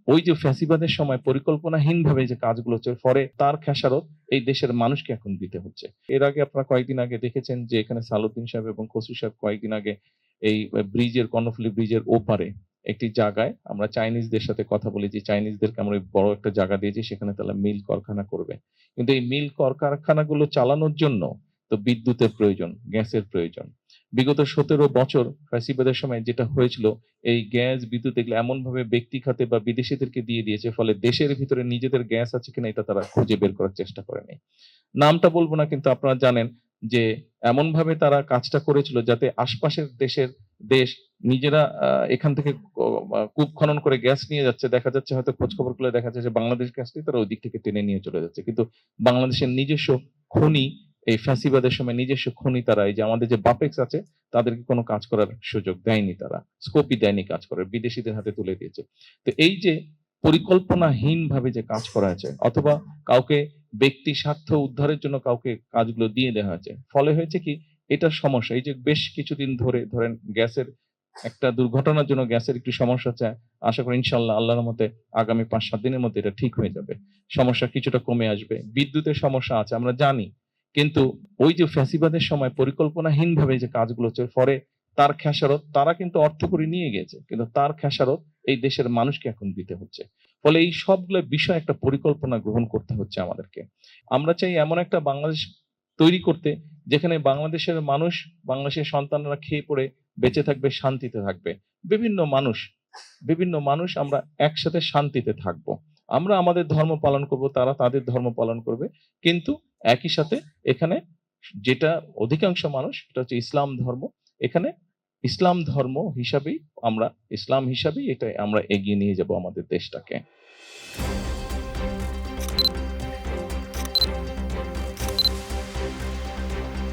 ওই যে ফ্যাসিবাদের সময় পরিকল্পনাহীনভাবে যে কাজগুলো হচ্ছে, পরে তার খেসারত এই দেশের মানুষকে এখন দিতে হচ্ছে। এর আগে আপনারা কয়েকদিন আগে দেখেছেন যে এখানে সালাউদ্দিন সাহেব এবং খসরু সাহেব কয়েকদিন আগে এই ব্রিজের, কর্ণফুলী ব্রিজের ওপারে একটি জায়গায় আমরা চাইনিজদের সাথে কথা বলি যে চাইনিজদেরকে আমরা ওই বড় একটা জায়গা দিয়েছি, সেখানে তারা মিল কারখানা করবে। কিন্তু এই মিল কারখানাগুলো চালানোর জন্য তো বিদ্যুতের প্রয়োজন, গ্যাসের প্রয়োজন। বিগত ১৭ বছর ফ্যাসিবাদের সময় যেটা হয়েছিল, এই গ্যাস, বিদ্যুৎ এগুলো এমনভাবে ব্যক্তি খাতে বা বিদেশীদেরকে দিয়ে দিয়েছে, ফলে দেশের ভিতরে নিজেদের গ্যাস আছে কিনা এটা তারা খুঁজে বের করার চেষ্টা করেনি। নামটা বলবো না, কিন্তু আপনারা জানেন যে এমনভাবে তারা কাজটা করেছিল যাতে আশপাশের দেশ নিজেরা এখান থেকে কূপ খনন করে গ্যাস নিয়ে যাচ্ছে। দেখা যাচ্ছে হয়তো খোঁজখবর করলে দেখা যাচ্ছে যে বাংলাদেশ গ্যাসটি তারা ওই দিক থেকে টেনে নিয়ে চলে যাচ্ছে। কিন্তু বাংলাদেশের নিজস্ব খনি, এই ফ্যাসিবাদের সময় নিজস্ব খনি তারা, এই যে আমাদের যে বাপেক্স আছে, তাদেরকে কোনো কাজ করার সুযোগ দেয়নি, তারা স্কোপই দেয়নি কাজ করার, বিদেশিদের হাতে তুলে দিয়েছে। তো এই যে পরিকল্পনাহীনভাবে যে কাজ করা হয়েছে, অথবা কাউকে ব্যক্তি স্বার্থ উদ্ধারের জন্য কাউকে কাজগুলো দিয়ে দেওয়া হয়েছে, ফলে হয়েছে কি, এটার সমস্যা এই যে বেশ কিছুদিন ধরে ধরেন গ্যাসের একটা দুর্ঘটনার জন্য গ্যাসের একটু সমস্যা আছে। আশা করি ইনশাল্লাহ আল্লাহর রহমতে আগামী ৫-৭ দিনের মধ্যে এটা ঠিক হয়ে যাবে, সমস্যা কিছুটা কমে আসবে। বিদ্যুতের সমস্যা আছে আমরা জানি, কিন্তু ওই যে ফ্যাসিবাদের সময় পরিকল্পনাহীনভাবে যে কাজগুলো হচ্ছে, পরে তার খেসারত তারা কিন্তু অর্থ করে নিয়ে গেছে, কিন্তু তার খেসারত এই দেশের মানুষকে এখন দিতে হচ্ছে। ফলে এই সবগুলো বিষয় একটা পরিকল্পনা গ্রহণ করতে হচ্ছে আমাদেরকে। আমরা চাই এমন একটা বাংলাদেশ তৈরি করতে, যেখানে বাংলাদেশের মানুষ, বাংলাদেশের সন্তানরা খেয়ে পড়ে বেঁচে থাকবে, শান্তিতে থাকবে। বিভিন্ন মানুষ বিভিন্ন মানুষ আমরা একসাথে শান্তিতে থাকবো। আমরা আমাদের ধর্ম পালন করব, তারা তাদের ধর্ম পালন করবে। কিন্তু একই সাথে এখানে যেটা অধিকাংশ মানুষ, এটা হচ্ছে ইসলাম ধর্ম। এখানে ইসলাম ধর্ম হিসাবেই আমরা, ইসলাম হিসাবেই এটা আমরা এগিয়ে নিয়ে যাব আমাদের দেশটাকে।